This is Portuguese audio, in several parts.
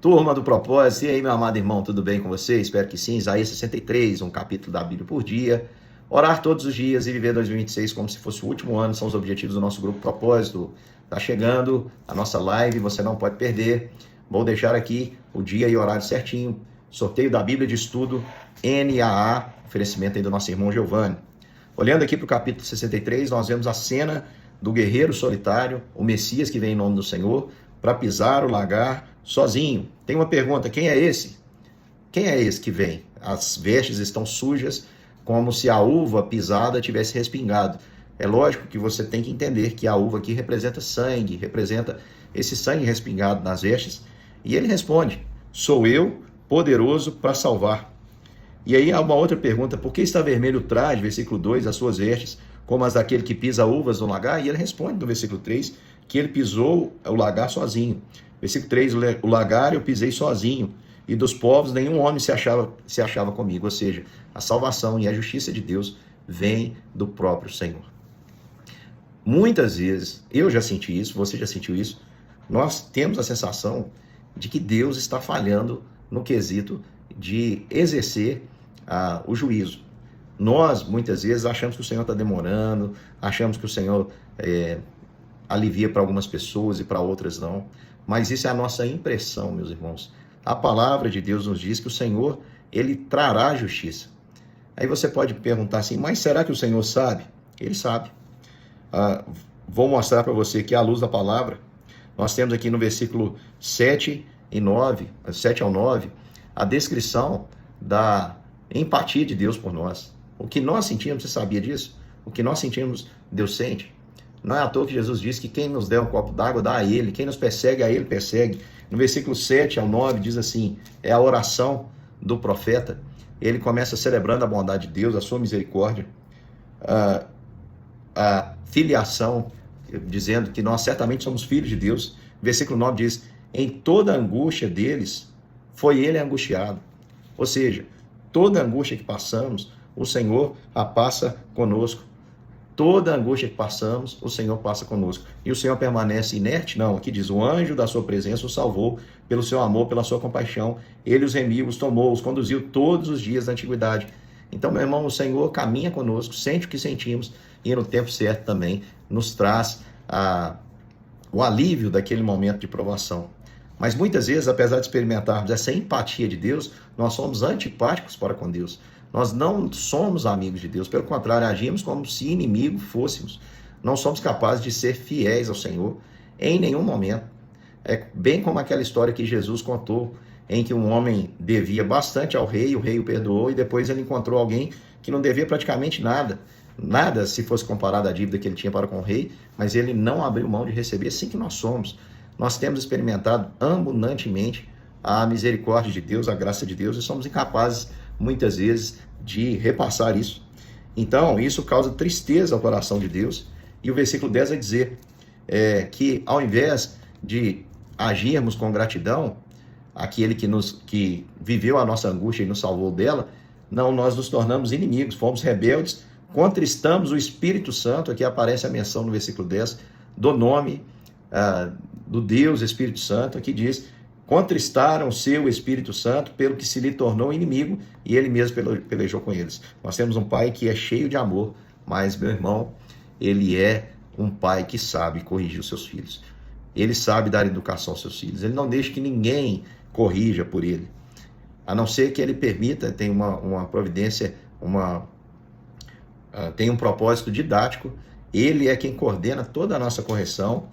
Turma do Propósito, e aí, meu amado irmão, tudo bem com você? Espero que sim. Isaías 63, um capítulo da Bíblia por dia. Orar todos os dias e viver 2026 como se fosse o último ano são os objetivos do nosso grupo Propósito. Tá chegando a nossa live, você não pode perder. Vou deixar aqui o dia e horário certinho. Sorteio da Bíblia de Estudo NAA, oferecimento aí do nosso irmão Giovanni. Olhando aqui para o capítulo 63, nós vemos a cena do guerreiro solitário, o Messias que vem em nome do Senhor, para pisar o lagar sozinho. Tem uma pergunta, quem é esse? Quem é esse que vem? As vestes estão sujas, como se a uva pisada tivesse respingado. É lógico que você tem que entender que a uva aqui representa sangue, representa esse sangue respingado nas vestes. E ele responde, sou eu, poderoso para salvar. E aí há uma outra pergunta, por que está vermelho o traje, versículo 2, as suas vestes, como as daquele que pisa uvas no lagar? E ele responde no versículo 3, que ele pisou o lagar sozinho. Versículo 3, o lagar eu pisei sozinho, e dos povos nenhum homem se achava comigo. Ou seja, a salvação e a justiça de Deus vem do próprio Senhor. Muitas vezes, eu já senti isso, você já sentiu isso, nós temos a sensação de que Deus está falhando no quesito de exercer o juízo. Nós, muitas vezes, achamos que o Senhor está demorando, achamos que o Senhor alivia para algumas pessoas e para outras não. Mas isso é a nossa impressão, meus irmãos. A palavra de Deus nos diz que o Senhor, ele trará justiça. Aí você pode perguntar assim, mas será que o Senhor sabe? Ele sabe. Vou mostrar para você que à luz da palavra, nós temos aqui no versículo 7 ao 9, a descrição da empatia de Deus por nós. O que nós sentimos, você sabia disso? O que nós sentimos, Deus sente. Não é à toa que Jesus disse que quem nos der um copo d'água, dá a ele. Quem nos persegue, a ele persegue. No versículo 7 ao 9 diz assim, é a oração do profeta. Ele começa celebrando a bondade de Deus, a sua misericórdia, a filiação, dizendo que nós certamente somos filhos de Deus. Versículo 9 diz, em toda a angústia deles, foi ele angustiado. Ou seja, toda angústia que passamos, o Senhor a passa conosco. Toda angústia que passamos, o Senhor passa conosco. E o Senhor permanece inerte? Não, aqui diz, o anjo da sua presença os salvou pelo seu amor, pela sua compaixão. Ele os remiu, os tomou, os conduziu todos os dias da antiguidade. Então, meu irmão, o Senhor caminha conosco, sente o que sentimos e no tempo certo também nos traz o alívio daquele momento de provação. Mas muitas vezes, apesar de experimentarmos essa empatia de Deus, nós somos antipáticos para com Deus. Nós não somos amigos de Deus, pelo contrário, agimos como se inimigo fôssemos. Não somos capazes de ser fiéis ao Senhor em nenhum momento. É bem como aquela história que Jesus contou, em que um homem devia bastante ao rei, o rei o perdoou e depois ele encontrou alguém que não devia praticamente nada. Nada se fosse comparado à dívida que ele tinha para com o rei, mas ele não abriu mão de receber. Assim que nós somos. Nós temos experimentado abundantemente a misericórdia de Deus, a graça de Deus, e somos incapazes, muitas vezes, de repassar isso. Então, isso causa tristeza ao coração de Deus. E o versículo 10 vai dizer que, ao invés de agirmos com gratidão, aquele que viveu a nossa angústia e nos salvou dela, não, nós nos tornamos inimigos, fomos rebeldes, contristamos o Espírito Santo. Aqui aparece a menção no versículo 10 do nome do Deus Espírito Santo, que diz, contristaram o seu Espírito Santo pelo que se lhe tornou inimigo e ele mesmo pelejou com eles. Nós temos um pai que é cheio de amor, mas, meu irmão, ele é um pai que sabe corrigir os seus filhos. Ele sabe dar educação aos seus filhos. Ele não deixa que ninguém corrija por ele. A não ser que ele permita, tem uma providência, tem um propósito didático. Ele é quem coordena toda a nossa correção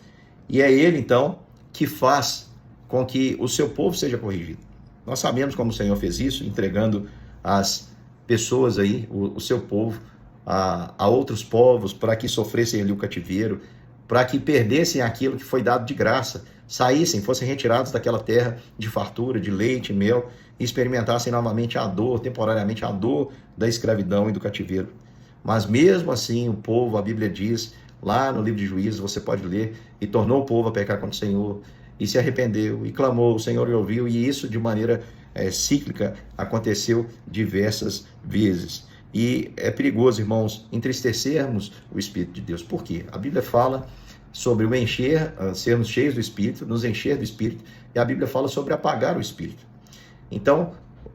e é ele, então, que faz com que o seu povo seja corrigido. Nós sabemos como o Senhor fez isso, entregando as pessoas aí, o seu povo, a outros povos, para que sofressem ali o cativeiro, para que perdessem aquilo que foi dado de graça, saíssem, fossem retirados daquela terra de fartura, de leite e mel, e experimentassem novamente a dor, temporariamente a dor da escravidão e do cativeiro. Mas mesmo assim, o povo, a Bíblia diz, lá no livro de Juízes, você pode ler, e tornou o povo a pecar contra o Senhor, e se arrependeu, e clamou, o Senhor o ouviu, e isso de maneira cíclica aconteceu diversas vezes. E é perigoso, irmãos, entristecermos o Espírito de Deus. Por quê? A Bíblia fala sobre o encher, sermos cheios do Espírito, nos encher do Espírito, e a Bíblia fala sobre apagar o Espírito. Então,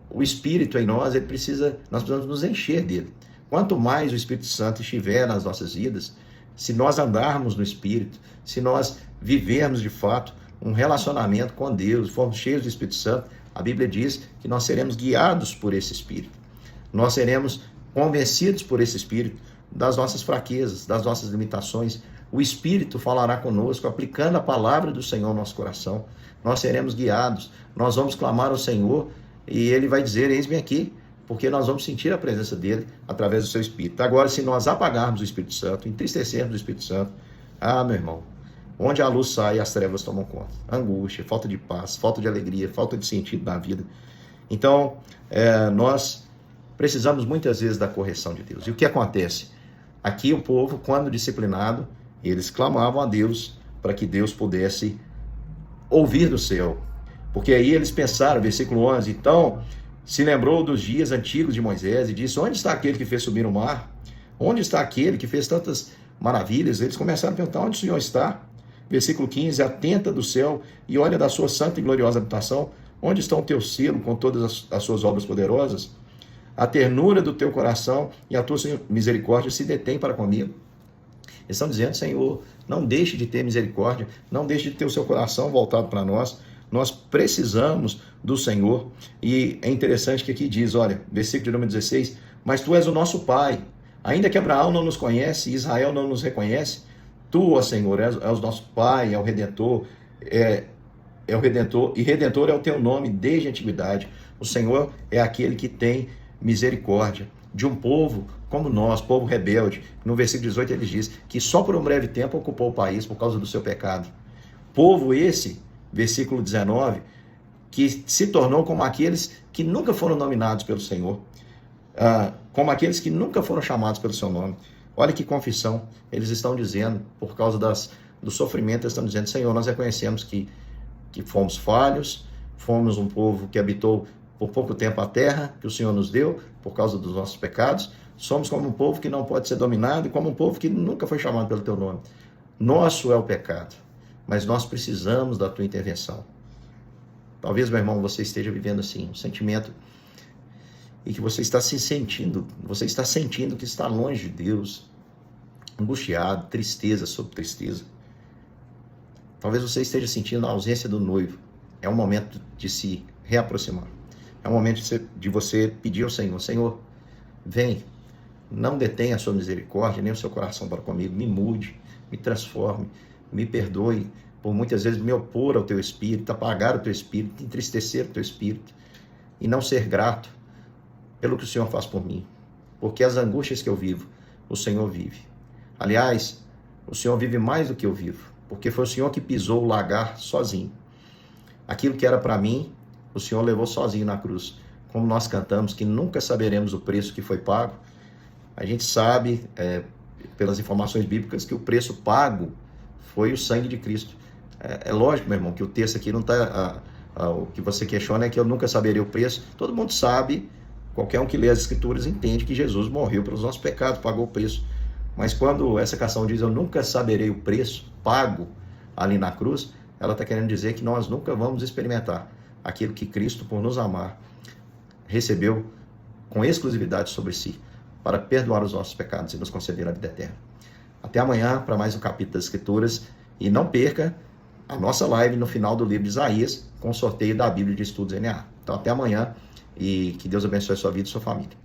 o Espírito em nós, nós precisamos nos encher dele. Quanto mais o Espírito Santo estiver nas nossas vidas, se nós andarmos no Espírito, se nós vivermos de fato um relacionamento com Deus, formos cheios do Espírito Santo, a Bíblia diz que nós seremos guiados por esse Espírito. Nós seremos convencidos por esse Espírito das nossas fraquezas, das nossas limitações. O Espírito falará conosco, aplicando a palavra do Senhor ao nosso coração. Nós seremos guiados, nós vamos clamar ao Senhor e Ele vai dizer, eis-me aqui, porque nós vamos sentir a presença dEle através do seu Espírito. Agora, se nós apagarmos o Espírito Santo, entristecermos o Espírito Santo, meu irmão, onde a luz sai, as trevas tomam conta. Angústia, falta de paz, falta de alegria, falta de sentido na vida. Então, nós precisamos muitas vezes da correção de Deus. E o que acontece? Aqui o povo, quando disciplinado, eles clamavam a Deus para que Deus pudesse ouvir do céu. Porque aí eles pensaram, versículo 11, então se lembrou dos dias antigos de Moisés e disse, onde está aquele que fez subir o mar? Onde está aquele que fez tantas maravilhas? Eles começaram a perguntar, onde o Senhor está? Versículo 15, atenta do céu e olha da sua santa e gloriosa habitação, onde está o teu selo com todas as suas obras poderosas? A ternura do teu coração e a tua misericórdia se detém para comigo. Eles estão dizendo, Senhor, não deixe de ter misericórdia, não deixe de ter o seu coração voltado para nós. Nós precisamos do Senhor. E é interessante que aqui diz, olha, versículo de número 16, mas tu és o nosso Pai, ainda que Abraão não nos conhece e Israel não nos reconhece, tu, ó Senhor, és o nosso Pai, é o Redentor, é o Redentor, e Redentor é o teu nome desde a antiguidade. O Senhor é aquele que tem misericórdia de um povo como nós, povo rebelde. No versículo 18 ele diz que só por um breve tempo ocupou o país por causa do seu pecado. Povo esse, versículo 19, que se tornou como aqueles que nunca foram nominados pelo Senhor, como aqueles que nunca foram chamados pelo seu nome. Olha que confissão eles estão dizendo, por causa do sofrimento, eles estão dizendo, Senhor, nós reconhecemos que fomos falhos, fomos um povo que habitou por pouco tempo a terra que o Senhor nos deu, por causa dos nossos pecados, somos como um povo que não pode ser dominado e como um povo que nunca foi chamado pelo teu nome. Nosso é o pecado, mas nós precisamos da tua intervenção. Talvez, meu irmão, você esteja vivendo assim, um sentimento e que você está sentindo que está longe de Deus, angustiado, tristeza sobre tristeza. Talvez você esteja sentindo a ausência do noivo. É um momento de se reaproximar. É um momento de você pedir ao Senhor, Senhor, vem, não detenha a sua misericórdia, nem o seu coração para comigo, me mude, me transforme, me perdoe, por muitas vezes me opor ao teu espírito, apagar o teu espírito, entristecer o teu espírito, e não ser grato pelo que o Senhor faz por mim, porque as angústias que eu vivo, o Senhor vive. Aliás, o Senhor vive mais do que eu vivo, porque foi o Senhor que pisou o lagar sozinho. Aquilo que era para mim, o Senhor levou sozinho na cruz. Como nós cantamos, que nunca saberemos o preço que foi pago, a gente sabe, pelas informações bíblicas, que o preço pago foi o sangue de Cristo. É lógico, meu irmão, que o texto aqui não está... o que você questiona é que eu nunca saberia o preço. Todo mundo sabe, qualquer um que lê as Escrituras entende que Jesus morreu pelos nossos pecados, pagou o preço. Mas quando essa canção diz, eu nunca saberei o preço pago ali na cruz, ela está querendo dizer que nós nunca vamos experimentar aquilo que Cristo, por nos amar, recebeu com exclusividade sobre si, para perdoar os nossos pecados e nos conceder a vida eterna. Até amanhã para mais um capítulo das Escrituras, e não perca a nossa live no final do livro de Isaías, com o sorteio da Bíblia de Estudos NA. Então até amanhã, e que Deus abençoe a sua vida e sua família.